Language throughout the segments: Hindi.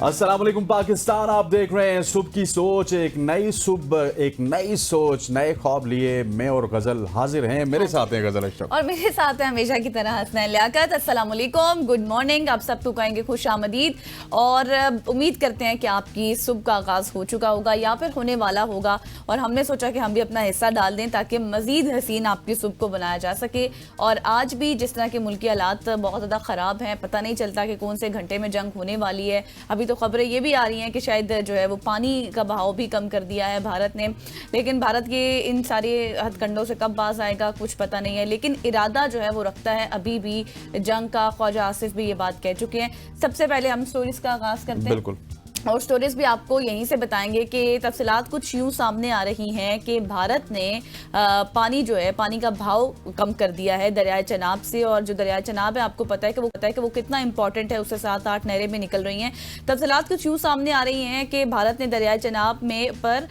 अस्सलाम वालेकुम पाकिस्तान, आप देख रहे हैं सुबह की सोच। एक नई सुबह, एक नई सोच, नए ख्वाब लिए मैं और गजल हाजिर हैं। मेरे साथ हैं गजल अशरफ और मेरे साथ है हमेशा की तरह हसनैन लियाकत। अस्सलाम वालेकुम, गुड मॉर्निंग। आप सबको कहेंगे खुश आमदीद और उम्मीद करते हैं कि आपकी सुबह का आगाज़ हो चुका होगा या फिर होने वाला होगा। और हमने सोचा कि हम भी अपना हिस्सा डाल दें ताकि मज़ीद हसीन आपकी सुबह को बनाया जा सके। और आज भी जिस तरह के मुल्की हालात बहुत ज़्यादा ख़राब हैं, पता नहीं चलता कि कौन से घंटे में जंग होने वाली है। अभी तो खबरें ये भी आ रही हैं कि शायद जो है वो पानी का बहाव भी कम कर दिया है भारत ने, लेकिन भारत के इन सारे हथकंडों से कब बाज आएगा कुछ पता नहीं है। लेकिन इरादा जो है वो रखता है अभी भी जंग का। ख्वाजा आसिफ भी ये बात कह चुके हैं। सबसे पहले हम स्टोरीज का आगाज करते हैं। बिल्कुल, और स्टोरीज भी आपको यहीं से बताएंगे कि तफसीलात कुछ यूं सामने आ रही हैं कि भारत ने पानी जो है, पानी का भाव कम कर दिया है दरियाए चनाब से। और जो दरियाए चनाब है आपको पता है कि वो कितना इंपॉर्टेंट है, उससे 7-8 नहरें भी निकल रही हैं। तफसीलात कुछ यूं सामने आ रही हैं कि भारत ने दरियाए चनाब में पर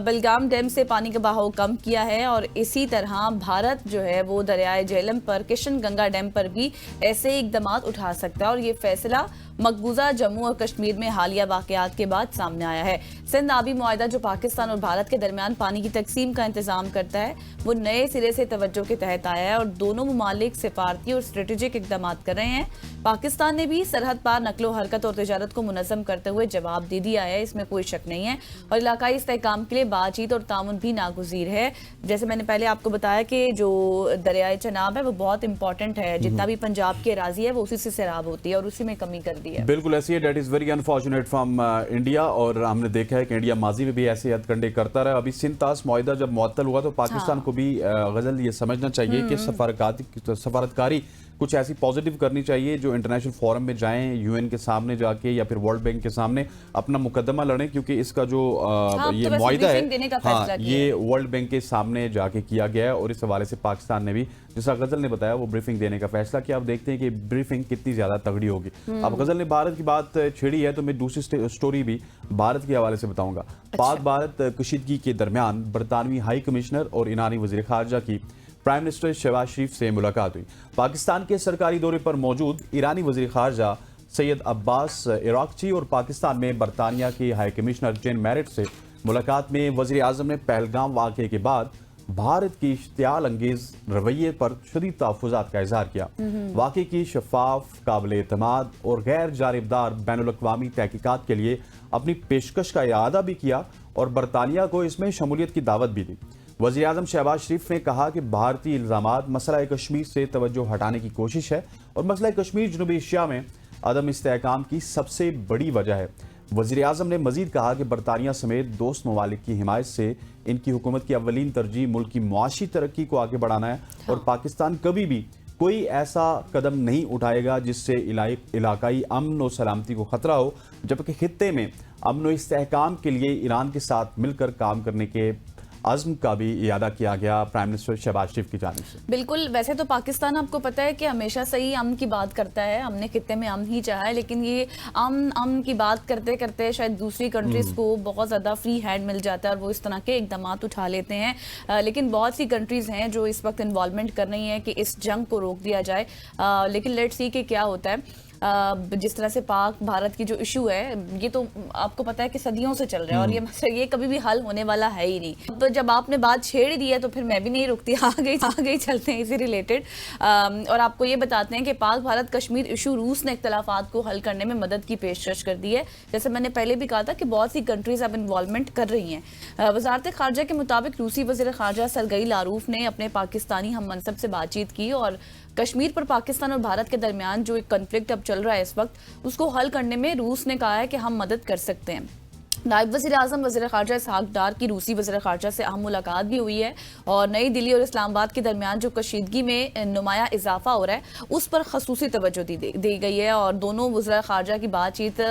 बलगाम डैम से पानी का बहाव कम किया है। और इसी तरह भारत जो है वो दरियाए झेलम पर किशन गंगा डैम पर भी ऐसे इकदाम उठा सकता है। और ये फैसला मकबूजा जम्मू और कश्मीर में हालिया वाकयात के बाद सामने आया है। सिंध आबी मुआहदा जो पाकिस्तान और भारत के दरमियान पानी की तकसीम का इंतजाम करता है, वो नए सिरे से तवज्जो के तहत आया है और दोनों मुमालिक सिफारती और स्ट्रेटेजिक इकदाम कर रहे हैं। पाकिस्तान ने भी सरहद पार नकलो हरकत और तिजारत को मुनज़्ज़म करते हुए जवाब दे दिया है, इसमें कोई शक नहीं है। और इलाकाई इस्तेहकाम के लिए बातचीत और ताउन भी नागुज़ीर है। जैसे मैंने पहले आपको बताया कि जो दरियाए चनाब है वो बहुत इंपॉर्टेंट है। जितना भी पंजाब की अराजी है वो उसी से सैराब होती है और उसी में कमी कर दी है। बिल्कुल ऐसी है। That is very unfortunate from India. और हमने देखा है कि इंडिया माजी में भी ऐसे हथकंडे करता रहा। अभी सिंध तास मुआहदा जब मुअत्तल हुआ तो पाकिस्तान को भी गजल ये समझना चाहिए कि सफारतकारी कुछ ऐसी पॉजिटिव करनी चाहिए जो इंटरनेशनल फोरम में जाएं, यूएन के सामने जाके या फिर वर्ल्ड बैंक के सामने अपना मुकदमा लड़ें। क्योंकि इसका जो ये तो मुआहदा है ये वर्ल्ड बैंक के सामने जाके किया गया है। और इस हवाले से पाकिस्तान ने भी, जैसा गजल ने बताया, वो ब्रीफिंग देने का फैसला किया। अब देखते हैं कि ब्रीफिंग कितनी ज्यादा तगड़ी होगी। अब गजल ने भारत की बात छेड़ी है तो मैं दूसरी स्टोरी भी भारत के हवाले से बताऊंगा। पाक भारत कशीदगी के दरमियान बरतानवी हाई कमिश्नर और ईरानी वजीर खारजा की प्राइम मिनिस्टर शहबाज शरीफ से मुलाकात हुई। पाकिस्तान के सरकारी दौरे पर मौजूद ईरानी वजीर खारजा सैयद अब्बास इराकची और पाकिस्तान में बरतानिया के हाई कमिश्नर जेन मैरिट से मुलाकात में वजीर आजम ने पहलगाम वाक़े के बाद भारत की इश्तियाल अंगेज रवैये पर शदीद तहफ़्फ़ुज़ात का इज़हार किया। वाक़े की शफाफ, काबिल एतमाद और गैर जानिबदार बैनुल-अक़वामी तहक़ीक़ात के लिए अपनी पेशकश का इआदा भी किया और बरतानिया को इसमें शमूलियत की दावत भी दी। वज़ीर आज़म शहबाज शरीफ ने कहा कि भारतीय इल्ज़ामात मसला कश्मीर से तवज्जो हटाने की कोशिश है और मसला कश्मीर जनूबी एशिया में अदम इस्तेहकाम की सबसे बड़ी वजह है। वज़ीर आज़म ने मजीद कहा कि बरतानिया समेत दोस्त ममालिक की हिमायत से इनकी हुकूमत की अव्वलीन तरजीह मुल्क की मुआशी तरक्की को आगे बढ़ाना है। और पाकिस्तान कभी भी कोई ऐसा कदम नहीं उठाएगा जिससे इलाकाई अमन और सलामती को खतरा हो, जबकि खित्ते में अमन और इस्तेहकाम के लिए ईरान के साथ मिलकर काम करने के अज़्म का भी इयादा किया गया प्राइम मिनिस्टर शहबाज शरीफ की जानिब से। बिल्कुल, वैसे तो पाकिस्तान आपको पता है कि हमेशा सही अमन की बात करता है, हमने खित्ते में अमन ही चाहा है। लेकिन ये अमन की बात करते करते शायद दूसरी कंट्रीज को बहुत ज़्यादा फ्री हैंड मिल जाता है और वो इस तरह के इकदाम उठा लेते हैं। लेकिन बहुत सी कंट्रीज़ हैं जो इस वक्त इन्वॉल्वमेंट कर रही हैं कि इस जंग को रोक दिया जाए। लेकिन लेट्स सी कि क्या होता है। जिस तरह से पाक भारत की जो इशू है ये तो आपको पता है कि सदियों से चल रहा है और ये कभी भी हल होने वाला है ही नहीं। तो जब आपने बात छेड़ दी है तो फिर मैं भी नहीं रुकती, आगे चलते हैं इसी रिलेटेड। और आपको ये बताते हैं कि पाक भारत कश्मीर इशू रूस ने इख्तलाफात को हल करने में मदद की पेशकश कर दी है। जैसे मैंने पहले भी कहा था कि बहुत सी कंट्रीज अब इन्वॉल्वमेंट कर रही हैं। वजारत खारजा के मुताबिक रूसी वज़ीर खारजा सरगई लारूफ ने अपने पाकिस्तानी हम मनसब से बातचीत की और कश्मीर पर पाकिस्तान और भारत के दरमियान जो एक कॉन्फ्लिक्ट अब चल रहा है इस वक्त, उसको हल करने में रूस ने कहा है कि हम मदद कर सकते हैं। नायब वज़ीर आज़म वज़ीर ख़ारजा इसहाक़ डार की रूसी वज़ीर ख़ारजा से अहम मुलाकात भी हुई है। और नई दिल्ली और इस्लामाबाद के दरमियान जो कशीदगी में नुमाया इजाफा हो रहा है उस पर खसूसी तवज्जो दी गई है। और दोनों वज़ीर ख़ारजा की बातचीत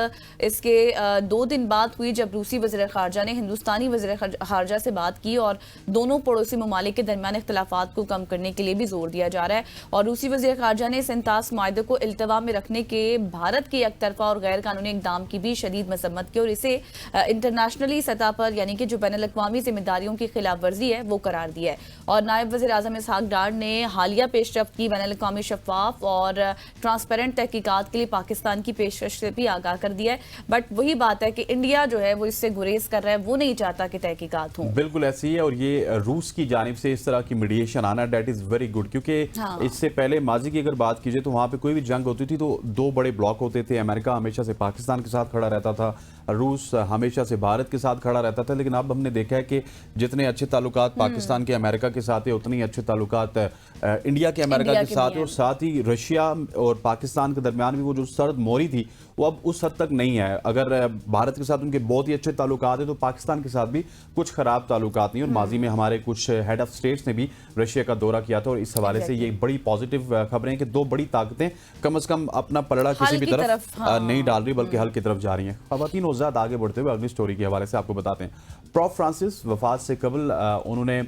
इसके 2 दिन बाद हुई जब रूसी वज़ीर ख़ारजा ने हिंदुस्तानी वज़ीर ख़ारजा से बात की और दोनों पड़ोसी ममालिक के दरमियान इख्तलाफात को कम करने के लिए भी जोर दिया जा रहा है। और रूसी वज़ीर ख़ारजा ने सिंतास मुआहदे को इल्तवा में रखने के भारत के एक तरफा और गैर कानूनी इक़दाम की भी शदीद मजम्मत की और इसे इंटरनेशनली सतह पर यानी कि जो बैनुल-अक़वामी जिम्मेदारियों की खिलाफ वर्जी है वो करार दिया है। और नायब वज़ीर आज़म इसहाक डार ने हालिया पेशरफ्त की बैनुल-अक़वामी शफ़ाफ और ट्रांसपेरेंट तहकीकात के लिए पाकिस्तान की पेशकश से भी आगाह कर दिया है। बट वही बात है कि इंडिया जो है वो इससे गुरेज कर रहा है, वो नहीं चाहता कि तहकीकात हों। बिल्कुल ऐसी है, और ये रूस की जानिब से इस तरह की मीडिएशन आना दैट इज वेरी गुड, क्योंकि इससे पहले माजी की अगर बात कीजिए तो वहां पे कोई भी जंग होती थी तो दो बड़े ब्लॉक होते थे। अमेरिका हमेशा से पाकिस्तान के साथ खड़ा रहता था, रूस हमेशा से भारत के साथ खड़ा रहता था। लेकिन अब हमने देखा है कि जितने अच्छे ताल्लुकात पाकिस्तान के अमेरिका के साथ है, उतने ही अच्छे ताल्लुकात इंडिया के अमेरिका के साथ है। और साथ ही रशिया और पाकिस्तान के दरमियान भी वो जो सर्द मोरी थी वो अब उस हद तक नहीं है। अगर भारत के साथ उनके बहुत ही अच्छे ताल्लुकात है तो पाकिस्तान के साथ भी कुछ खराब ताल्लुकात नहीं। और माजी में हमारे कुछ हेड ऑफ स्टेट्स ने भी रशिया का दौरा किया था, और इस हवाले से ये बड़ी पॉजिटिव खबरें हैं कि दो बड़ी ताकतें कम से कम अपना पलड़ा किसी भी तरफ नहीं डाल रही, बल्कि हल की तरफ जा रही हैं। ख़वातीन और ज़्यादा आगे बढ़ते हुए अगली स्टोरी के हवाले से आपको बताते हैं। पोप फ्रांसिस वफात से कबल उन्होंने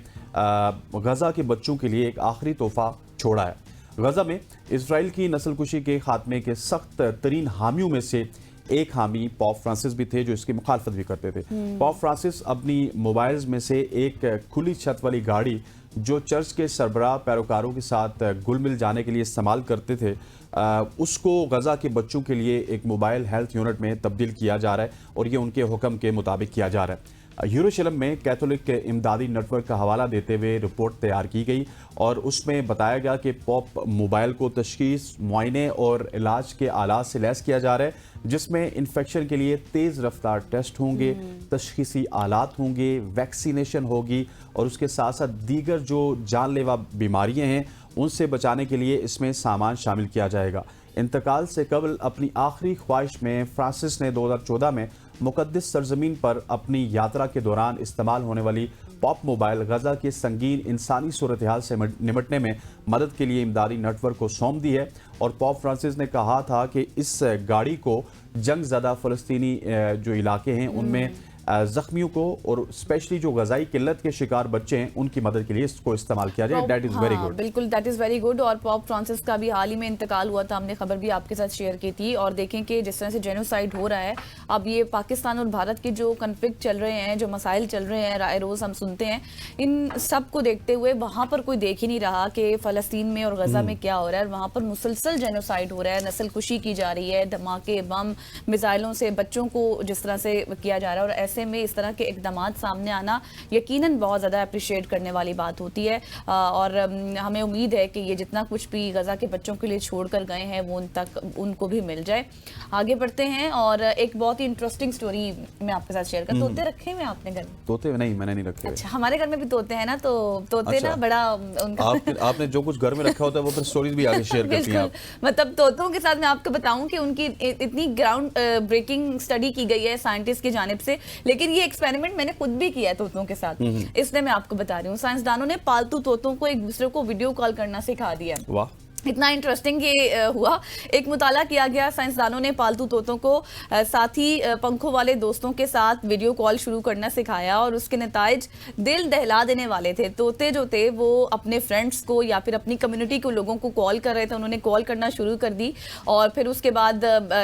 गजा के बच्चों के लिए एक आखिरी तोहफा छोड़ा है। गजा में इसराइल की नस्लकुशी के खात्मे के सख्त तरीन हामियों में से एक हामी पोप फ्रांसिस भी थे, जो इसकी मुखालफत भी करते थे। पोप फ्रांसिस अपनी मोबाइल्स में से एक खुली छत वाली गाड़ी जो चर्च के सरबराह पैरोकारों के साथ घुल मिल जाने के लिए इस्तेमाल करते थे, उसको गजा के बच्चों के लिए एक मोबाइल हेल्थ यूनिट में तब्दील किया जा रहा है, और ये उनके हुक्म के मुताबिक किया जा रहा है। यरूशलेम में कैथोलिक इमदादी नेटवर्क का हवाला देते हुए रिपोर्ट तैयार की गई, और उसमें बताया गया कि पोप मोबाइल को तशखीस, मुआयने और इलाज के आलात से लैस किया जा रहा है, जिसमें इन्फेक्शन के लिए तेज़ रफ्तार टेस्ट होंगे, तशखीसी आलात होंगे, वैक्सीनेशन होगी, और उसके साथ साथ दीगर जो जानलेवा बीमारियां हैं उनसे बचाने के लिए इसमें सामान शामिल किया जाएगा। इंतकाल से कबल अपनी आखिरी ख्वाहिश में फ्रांसिस ने 2014 में मुकद्दस सरजमीन पर अपनी यात्रा के दौरान इस्तेमाल होने वाली पॉप मोबाइल गजा के संगीन इंसानी सूरत हाल से निपटने में मदद के लिए इमदादी नेटवर्क को सौंप दी है। और पॉप फ्रांसिस ने कहा था कि इस गाड़ी को जंग ज़दा फ़लस्तीनी जो इलाके हैं उनमें जख्मियों को और स्पेशली जो गजाई किल्लत के शिकार बच्चे हैं उनकी मदद के लिए इसको इस्तेमाल किया जाए। That is very good. बिल्कुल, दैट इज़ वेरी गुड। और पॉप फ्रांसिस का भी हाल ही में इंतकाल हुआ था, हमने खबर भी आपके साथ शेयर की थी। और देखें कि जिस तरह से जेनोसाइड हो रहा है, अब ये पाकिस्तान और भारत के जो कन्फ्लिक्ट चल रहे हैं, जो मसाइल चल रहे हैं, राय रोज़ हम सुनते हैं, इन सब को देखते हुए वहाँ पर कोई देख ही नहीं रहा कि फ़लस्तीन में और गजा में क्या हो रहा है। वहाँ पर मुसलसल जेनोसाइड हो रहा है, नस्लकुशी की जा रही है, धमाके, बम, मिसाइलों से बच्चों को जिस तरह से किया जा रहा है। और ऐसे में इस तरह के इक़दामात सामने आना यकीनन बहुत ज़्यादा अप्रिशिएट करने वाली बात होती है। और हमें उम्मीद है कि ये जितना कुछ भी गजा के बच्चों के लिए छोड़ कर गए हैं वो उन तक उनको भी मिल जाए। आगे बढ़ते हैं, और एक बहुत ही इंटरेस्टिंग स्टोरी मैं आपके साथ शेयर कर। तोते रखे हुए आपने घर में? तोते नहीं, मैंने नहीं रखे। अच्छा, हमारे घर में भी तोते हैं ना, तो तोते अच्छा। ना बड़ा उनका आपने जो कुछ घर में रखा होता है वो फिर स्टोरीज भी आगे शेयर करती हैं आप। मतलब तोतों के साथ मैं आपको बताऊं कि उनकी इतनी ग्राउंड ब्रेकिंग स्टडी की गई है साइंटिस्ट की जानिब से, लेकिन ये एक्सपेरिमेंट मैंने खुद भी किया है तोतों के साथ, इसलिए मैं आपको बता रही हूँ। साइंसदानों ने पालतू तोतों को एक दूसरे को वीडियो कॉल करना सिखा दिया। वाह, इतना इंटरेस्टिंग ये हुआ। एक मुताला किया गया, साइंसदानों ने पालतू तोतों को साथी पंखों वाले दोस्तों के साथ वीडियो कॉल शुरू करना सिखाया, और उसके नताइज दिल दहला देने वाले थे। तोते जो थे वो अपने फ्रेंड्स को या फिर अपनी कम्युनिटी के लोगों को कॉल कर रहे थे, उन्होंने कॉल करना शुरू कर दी। और फिर उसके बाद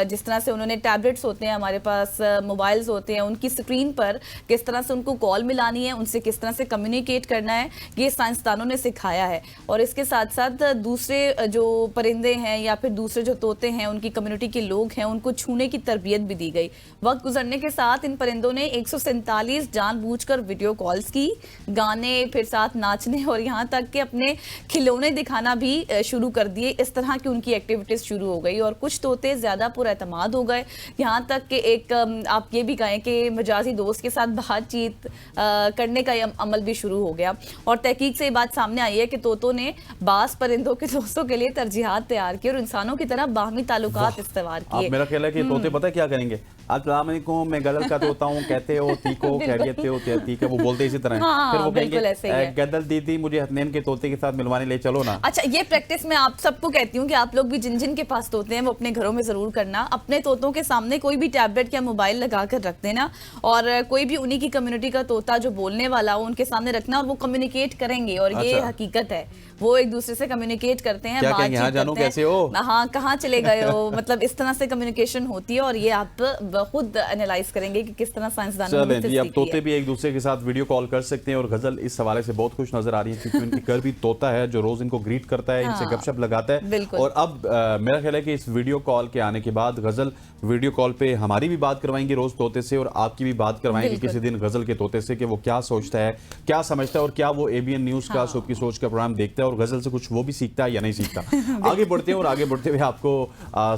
जिस तरह से उन्होंने टैबलेट्स होते हैं, हमारे पास मोबाइल्स होते हैं, उनकी स्क्रीन पर किस तरह से उनको कॉल मिलानी है, उनसे किस तरह से कम्युनिकेट करना है, ये साइंसदानों ने सिखाया है। और इसके साथ साथ दूसरे जो परिंदे हैं या फिर दूसरे जो तोते हैं, उनकी कम्युनिटी के लोग हैं, उनको छूने की तरबियत भी दी गई। वक्त गुजरने के साथ इन परिंदों ने 147 जानबूझकर वीडियो कॉल्स की, गाने, फिर साथ नाचने, और यहाँ तक कि अपने खिलौने दिखाना भी शुरू कर दिए। इस तरह की उनकी एक्टिविटीज शुरू हो गई, और कुछ तोते ज्यादा पुरएतमाद हो गए, यहाँ तक कि एक आप ये भी कहें कि मजाजी दोस्त के साथ बातचीत करने का अमल भी शुरू हो गया। और तहकीक से ये बात सामने आई है कि तोतों ने बास परिंदों के दोस्तों के लिए तरजीहात तैयार की और इंसानों की तरह बाहमी ताल्लुकात इस्तेमाल किए। मेरा ख्याल है कि तोते पता है क्या करेंगे, अस्सलाम वालेकुम, मैं गदल का तोता हूँ, कहते हो ठीक हो, खैरियत से हो, ठीक है, वो बोलते इसी तरह। हाँ, फिर वो कहेंगे गदल दीदी मुझे हसनैन के तोते के साथ मिलवाने ले चलो ना। अच्छा, ये प्रैक्टिस मैं आप सबको कहती हूँ कि आप लोग भी जिन जिन के पास तोते हैं वो अपने घरों में जरूर करना। अपने तोतों के सामने कोई भी टैबलेट या मोबाइल लगा कर रख देना, और कोई भी उन्हीं की कम्युनिटी का तोता जो बोलने वाला हो उनके सामने रखना, और वो कम्युनिकेट करेंगे। और ये हकीकत है, वो एक दूसरे से कम्युनिकेट करते हैं, बातचीत करते हैं। कैसे हो? हाँ, कहाँ चले गए हो, मतलब इस तरह से कम्युनिकेशन होती है। और ये आप अब खुद एनालाइज करेंगे कि किस तरह साइंसदानों ने चलें जी, अब तोते भी एक दूसरे के साथ वीडियो कॉल कर सकते हैं और गजल इस हवाले से बहुत खुश नजर आ रही है क्योंकि उनके घर भी तोता है जो रोज इनको ग्रीट करता है, इनसे गपशप लगाता है। बिल्कुल। और अब मेरा ख्याल है कि इस वीडियो कॉल के आने के बाद गजल वीडियो कॉल पे हमारी भी बात करवाएंगे रोज तोते से और आपकी भी बात करवाएंगे किसी दिन गजल के तोते से कि वो क्या सोचता है, क्या समझता है और क्या वो एबीएन न्यूज का सुबह की सोच का प्रोग्राम देखता है और गजल से कुछ वो भी सीखता है या नहीं सीखता। आगे बढ़ते हैं और आगे बढ़ते हुए आपको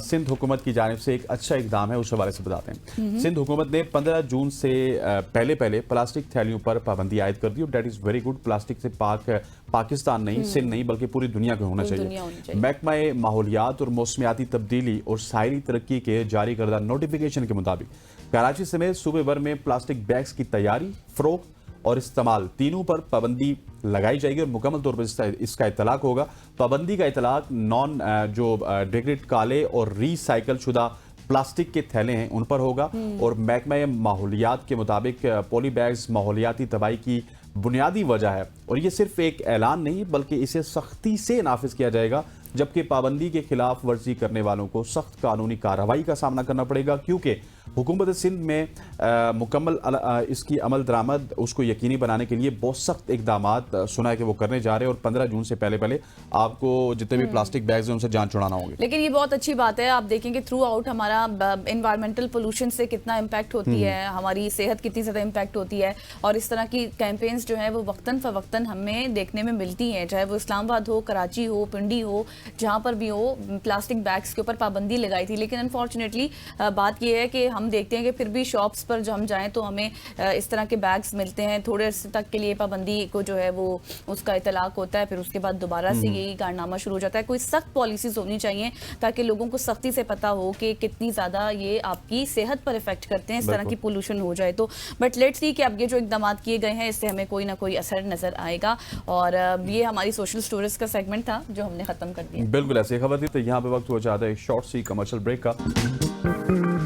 सिंध हुकूमत की जानिब से एक अच्छा इकदाम है उस हवाले से बताते हैं। सिंध हुकूमत ने 15 जून से पहले प्लास्टिक थैलियों पर पाबंदी आयद कर दी और date is very good. Plastic से पाकिस्तान नहीं, सिंध नहीं बल्कि पूरी दुनिया को होना चाहिए। महकमा माहौलियात और मौसमियाती तब्दीली और साहली तरक्की के जारी करदा नोटिफिकेशन के मुताबिक कराची समेत सूबे भर में प्लास्टिक बैग्स की तैयारी, फरोख्त और इस्तेमाल तीनों पर पाबंदी लगाई जाएगी और मुकम्मल तौर पर इसका इतलाक होगा। पाबंदी का इतलाक नॉन जो डिग्रेड काले और रिसाइकल शुदा प्लास्टिक के थैले हैं उन पर होगा और महकमा माहौलियात के मुताबिक पॉली बैग्स माहौलियाती तबाही की बुनियादी वजह है और ये सिर्फ एक ऐलान नहीं बल्कि इसे सख्ती से नाफिज किया जाएगा, जबकि पाबंदी के खिलाफ वर्जी करने वालों को सख्त कानूनी कार्रवाई का सामना करना पड़ेगा क्योंकि हुकूमत सिंध में मुकम्मल इसकी अमल दरामद उसको यकीनी बनाने के लिए बहुत सख्त इकदाम सुना है कि वो करने जा रहे हैं और 15 जून से पहले आपको जितने भी प्लास्टिक बैग्स हैं उनसे जान छुड़ाना होंगे। लेकिन ये बहुत अच्छी बात है, आप देखेंगे थ्रू आउट हमारा एनवायरमेंटल पोल्यूशन से कितना इम्पैक्ट होती है, हमारी सेहत कितनी ज़्यादा इम्पैक्ट होती है और इस तरह की कैंपेन्स जो है वो वक्तन फ़वक्तन हमें देखने में मिलती हैं, चाहे वो इस्लामाबाद हो, कराची हो, पिंडी हो, जहाँ पर भी हो प्लास्टिक बैग्स के ऊपर पाबंदी लगाई थी। लेकिन अनफॉर्चुनेटली बात यह है कि हम देखते हैं कि फिर भी शॉप्स पर जब हम जाएं तो हमें इस तरह के बैग्स मिलते हैं, थोड़े अर्से तक के लिए पाबंदी को जो है वो उसका इतलाक होता है, फिर उसके बाद दोबारा से यही कारनामा शुरू हो जाता है। कोई सख्त पॉलिसीज होनी चाहिए ताकि लोगों को सख्ती से पता हो कि कितनी ज़्यादा ये आपकी सेहत पर इफेक्ट करते हैं इस तरह की पोल्यूशन हो जाए तो। बट लेट्स सी कि अब ये जो इकदाम किए गए हैं इससे हमें कोई ना कोई असर नजर आएगा और ये हमारी सोशल स्टोरीज का सेगमेंट था जो हमने खत्म कर दिया। बिल्कुल ऐसी खबर थी। तो यहाँ पे वक्त हो जाता है शॉर्ट सी कमर्शियल ब्रेक का।